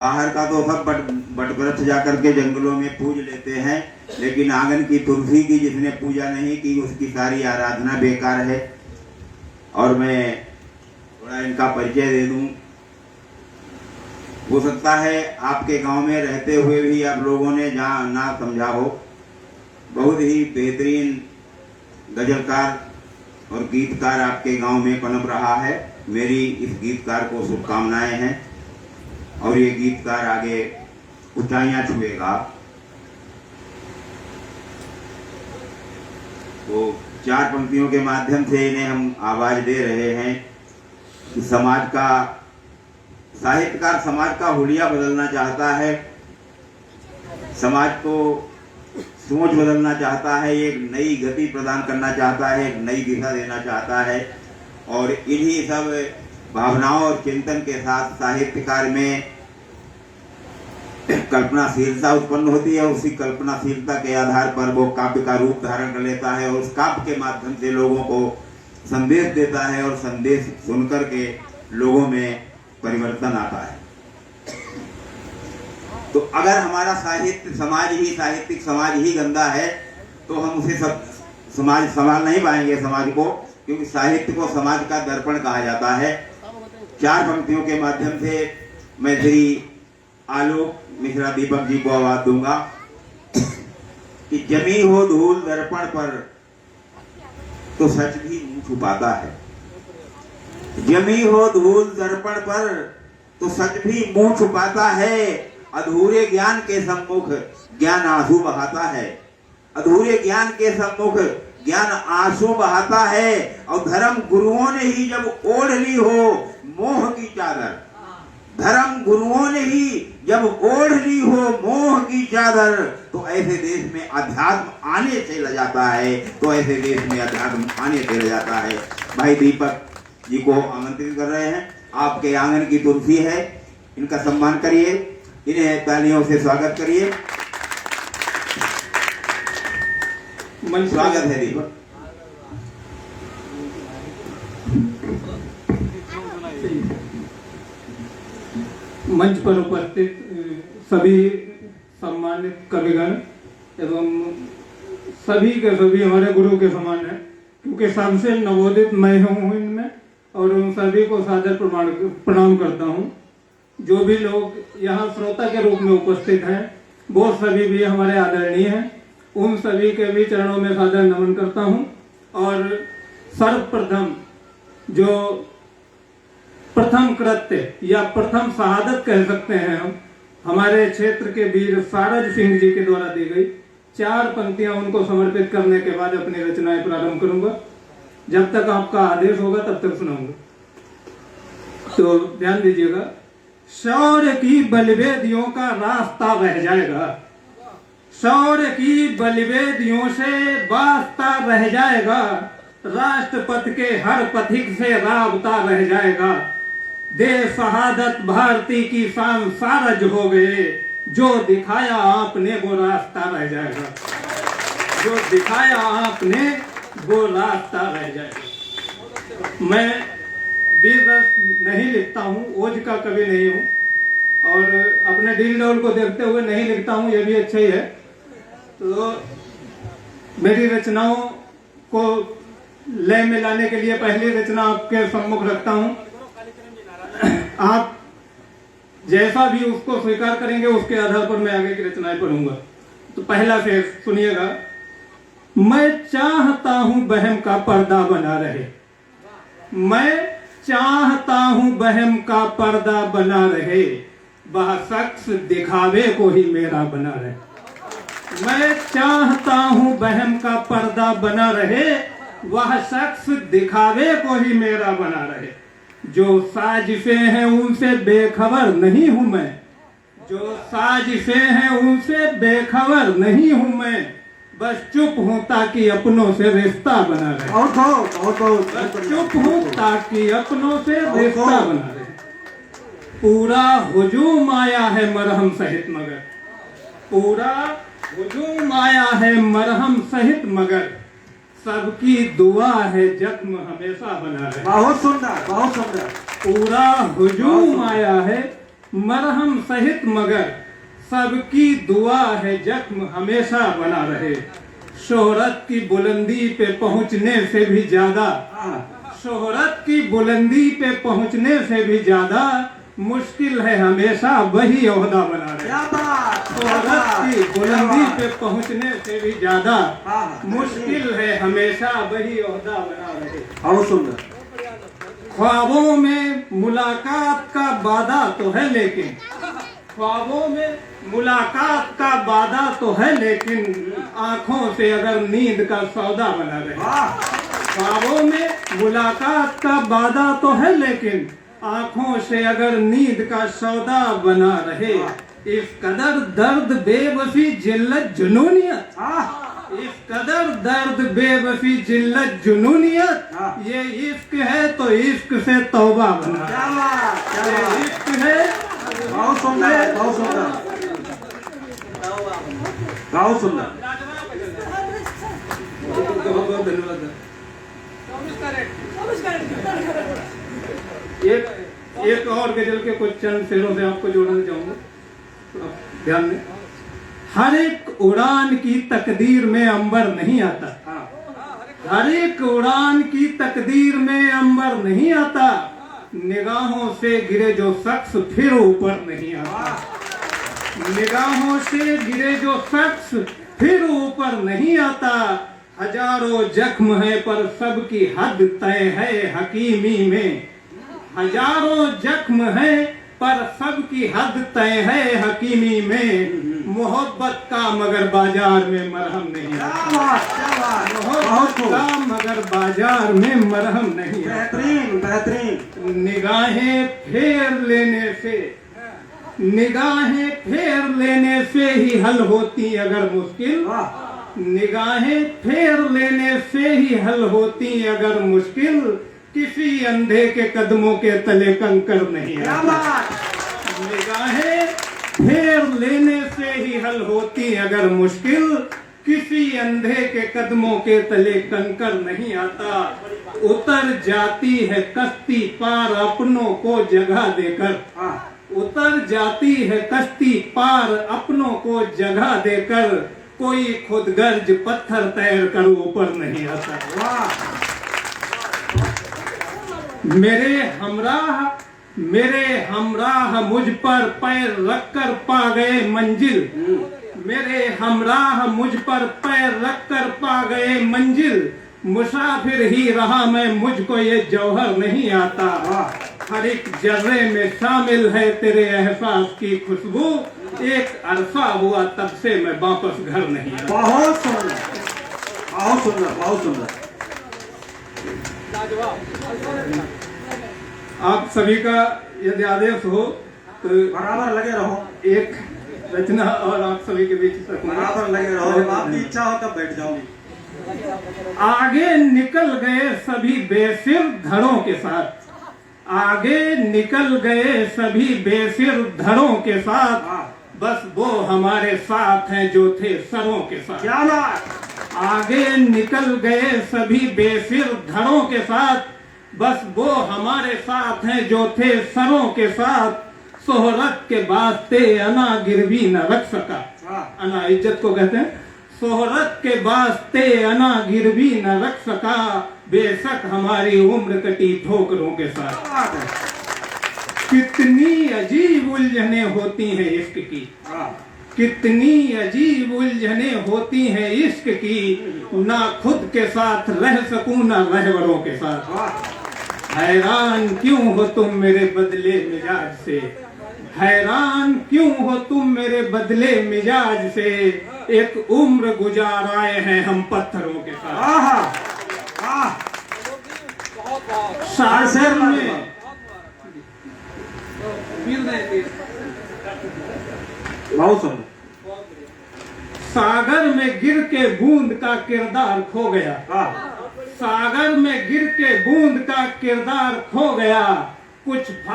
बाहर का तो सब बट वृक्ष जाकर के जंगलों में पूज लेते हैं, लेकिन आंगन की तुलसी की जिसने पूजा नहीं की उसकी सारी आराधना बेकार है। और मैं थोड़ा इनका परिचय दे दूं। हो सकता है आपके गांव में रहते हुए भी आप लोगों ने जहाँ ना समझा हो। बहुत ही बेहतरीन गजलकार और गीतकार आपके गांव में पनप रहा है। मेरी इस गीतकार को शुभकामनाएं हैं और ये गीतकार आगे ऊंचाइयां छुएगा। तो चार पंक्तियों के माध्यम से इन्हें हम आवाज दे रहे हैं कि समाज का साहित्यकार समाज का हुलिया बदलना चाहता है, समाज को सोच बदलना चाहता है, एक नई गति प्रदान करना चाहता है, एक नई दिशा देना चाहता है। और इन्हीं सब भावनाओं और चिंतन के साथ साहित्यकार में कल्पनाशीलता उत्पन्न होती है। उसी कल्पनाशीलता के आधार पर वो काव्य का रूप धारण कर लेता है और उस काव्य के माध्यम से लोगों को संदेश देता है और संदेश सुनकर के लोगों में परिवर्तन आता है। तो अगर हमारा साहित्यिक समाज ही गंदा है तो हम उसे सब समाज संभाल नहीं पाएंगे समाज को, क्योंकि साहित्य को समाज का दर्पण कहा जाता है। चार पंक्तियों के माध्यम से मैं श्री आलोक मिश्रा दीपक जी को आवाज दूंगा कि जमी हो धूल दर्पण पर तो सच भी मुंह छुपाता है। जमी हो धूल दर्पण पर तो सच भी मुंह छुपाता है। अधूरे ज्ञान के सम्मुख ज्ञान आंसू बहाता है। अधूरे ज्ञान के सम्मुख ज्ञान आंसू बहाता है। और धर्म गुरुओं ने ही जब ओढ़ ली हो मोह की चादर, धर्म गुरुओं ने ही जब ओढ़ ली हो मोह की चादर, तो ऐसे देश में अध्यात्म आने से ल जाता है। तो ऐसे देश में अध्यात्म आने से ल जाता है। भाई दीपक जी को आमंत्रित कर रहे हैं। आपके आंगन की तुलसी है, इनका सम्मान करिए, इन्हें तालियों से स्वागत करिए। स्वागत है दीपक। मंच पर उपस्थित सभी सम्मानित कविगण एवं सभी के सभी हमारे गुरु के समान है, क्योंकि सबसे नवोदित मैं हूँ इनमें, और उन सभी को सादर प्रणाम करता हूँ। जो भी लोग यहाँ श्रोता के रूप में उपस्थित हैं वो सभी भी हमारे आदरणीय हैं। उन सभी के भी चरणों में सादर नमन करता हूँ। और सर्वप्रथम जो प्रथम कृत्य या प्रथम शहादत कह सकते हैं हम, हमारे क्षेत्र के वीर सारज सिंह जी के द्वारा दी गई चार पंक्तियां उनको समर्पित करने के बाद अपनी रचनाएं प्रारंभ करूंगा। जब तक आपका आदेश होगा तब तक सुनाऊंगा, तो ध्यान दीजिएगा। शौर्य की बलिवेदियों का रास्ता रह जाएगा, शौर्य की बलिवेदियों से वास्ता रह जाएगा। राष्ट्रपथ के हर पथिक से राबता रह जाएगा। दे शहादत भारती की शान सारज हो गए। जो दिखाया आपने वो रास्ता रह जाएगा, जो दिखाया आपने वो रास्ता रह जाएगा। मैं वीर रस नहीं लिखता हूँ, ओज का कवि नहीं हूँ, और अपने दिल डोल को देखते हुए नहीं लिखता हूँ, ये भी अच्छा ही है। तो मेरी रचनाओं को लय में लाने के लिए पहली रचना आपके सम्मुख रखता हूँ। आप जैसा भी उसको स्वीकार करेंगे उसके आधार पर मैं आगे की रचनाएं पढ़ूंगा। तो पहला शेर सुनिएगा। मैं चाहता हूं बहम का पर्दा बना रहे, मैं चाहता हूं बहम का पर्दा बना रहे। वह शख्स दिखावे को ही मेरा बना रहे। मैं चाहता हूं बहम का पर्दा बना रहे, वह शख्स दिखावे को ही मेरा बना रहे। जो साजिशें हैं उनसे बेखबर नहीं हूं मैं, जो साजिशें हैं उनसे बेखबर नहीं हूं मैं। बस चुप हूं ताकि अपनों से रिश्ता बना रहे। बस चुप हूं ताकि अपनों से रिश्ता बना रहे। पूरा हुजूम आया है मरहम सहित मगर, पूरा हुजूम आया है मरहम सहित मगर। सबकी दुआ है जख्म हमेशा बना रहे। बहुत सुंदर, बहुत सुंदर। पूरा हुजूम आया है मरहम सहित मगर सबकी दुआ है जख्म हमेशा बना रहे। शोहरत की बुलंदी पे पहुंचने से भी ज्यादा, शोहरत की बुलंदी पे पहुंचने से भी ज्यादा मुश्किल है हमेशा वही ओहदा बना रहे। शोहरत की बुलंदी पे पहुंचने से भी ज्यादा मुश्किल है हमेशा वही ओहदा बना रहे। बहुत सुंदर। ख्वाबों में मुलाकात का वादा तो है लेकिन, ख्वाबों में मुलाकात का वादा तो है लेकिन आंखों से अगर नींद का सौदा बना रहे। ख्वाबों में मुलाकात का वादा तो है लेकिन आंखों से अगर नींद का सौदा बना रहे। इस कदर दर्द बेबसी जिल्लत जुनूनियत, इस कदर दर्द बेबसी जिल्लत जुनूनियत, ये इश्क है तो इश्क से तौबा बना। ये इश्क है। बहुत सुंदर, बहुत सुंदर, बहुत सुंदर। बहुत धन्यवाद। एक और गजल के कुछ चंद शेरों से आपको जोड़ना चाहूंगा, आप ध्यान दें। हर एक उड़ान की तकदीर में अंबर नहीं आता, हर एक उड़ान की तकदीर में अंबर नहीं आता, निगाहों से गिरे जो शख्स फिर ऊपर नहीं आता, निगाहों से गिरे जो शख्स फिर ऊपर नहीं आता। हजारों जख्म है पर सबकी हद तय है हकीमी में, हजारों जख्म है पर सबकी हद तय है हकीमी में। मोहब्बत का मगर बाजार में मरहम नहीं आता, मोहब्बत का मगर बाजार में मरहम नहीं आता। बेहतरीन, बेहतरीन। निगाहें फेर लेने से, निगाहें फेर लेने से ही हल होती अगर मुश्किल, निगाहें फेर लेने से ही हल होती अगर मुश्किल, किसी अंधे के कदमों के तले कंकर नहीं आता। निगाहें फेर लेने से ही हल होती अगर मुश्किल, किसी अंधे के कदमों के तले कंकर नहीं आता। उतर जाती है कश्ती पार अपनों को जगह देकर, उतर जाती है कश्ती पार अपनों को जगह देकर, कोई खुदगर्ज पत्थर तैर कर ऊपर नहीं आता। मेरे हमराह मुझ पर पैर रखकर पा गए मंजिल, मेरे हमराह मुझ पर पैर रखकर पा गए मंजिल, मुसाफिर ही रहा मैं मुझको ये जौहर नहीं आता। हर एक जर्रे में शामिल है तेरे एहसास की खुशबू, एक अरसा हुआ तब से मैं वापस घर नहीं आया। बहुत सुंदर, बहुत सुंदर, बहुत सुंदर। आप सभी का यदि आदेश हो तो बराबर लगे रहो, एक रचना और आप सभी के बीच रखूंगा। बराबर लगे रहो, आपकी इच्छा हो तब बैठ जाओ। आगे निकल गए सभी बेसिर धड़ों के साथ, आगे निकल गए सभी बेसिर धड़ों के साथ, बस वो हमारे साथ हैं जो थे सरों के साथ। क्या बात। आगे निकल गए सभी बेसिर धड़ों के साथ, बस वो हमारे साथ हैं जो थे सरों के साथ। शोहरत के वास्ते अना गिरवी न रख सका, अना इज्जत को कहते हैं। शोहरत के वास्ते अना गिरवी न रख सका, बेशक हमारी उम्र कटी ठोकरों के साथ। कितनी अजीब उलझने होती हैं इश्क की, कितनी अजीब उलझने होती हैं इश्क की, ना खुद के साथ रह सकूं ना रहबरों के साथ। हैरान क्यों हो तुम मेरे बदले मिजाज से, हैरान क्यों हो तुम मेरे बदले मिजाज से, एक उम्र गुजार आए हैं हम पत्थरों के साथ। सागर में बहुत सुंदर। सागर में गिर के बूंद का किरदार खो गया, सागर में गिर के बूंद का किरदार खो गया, कुछ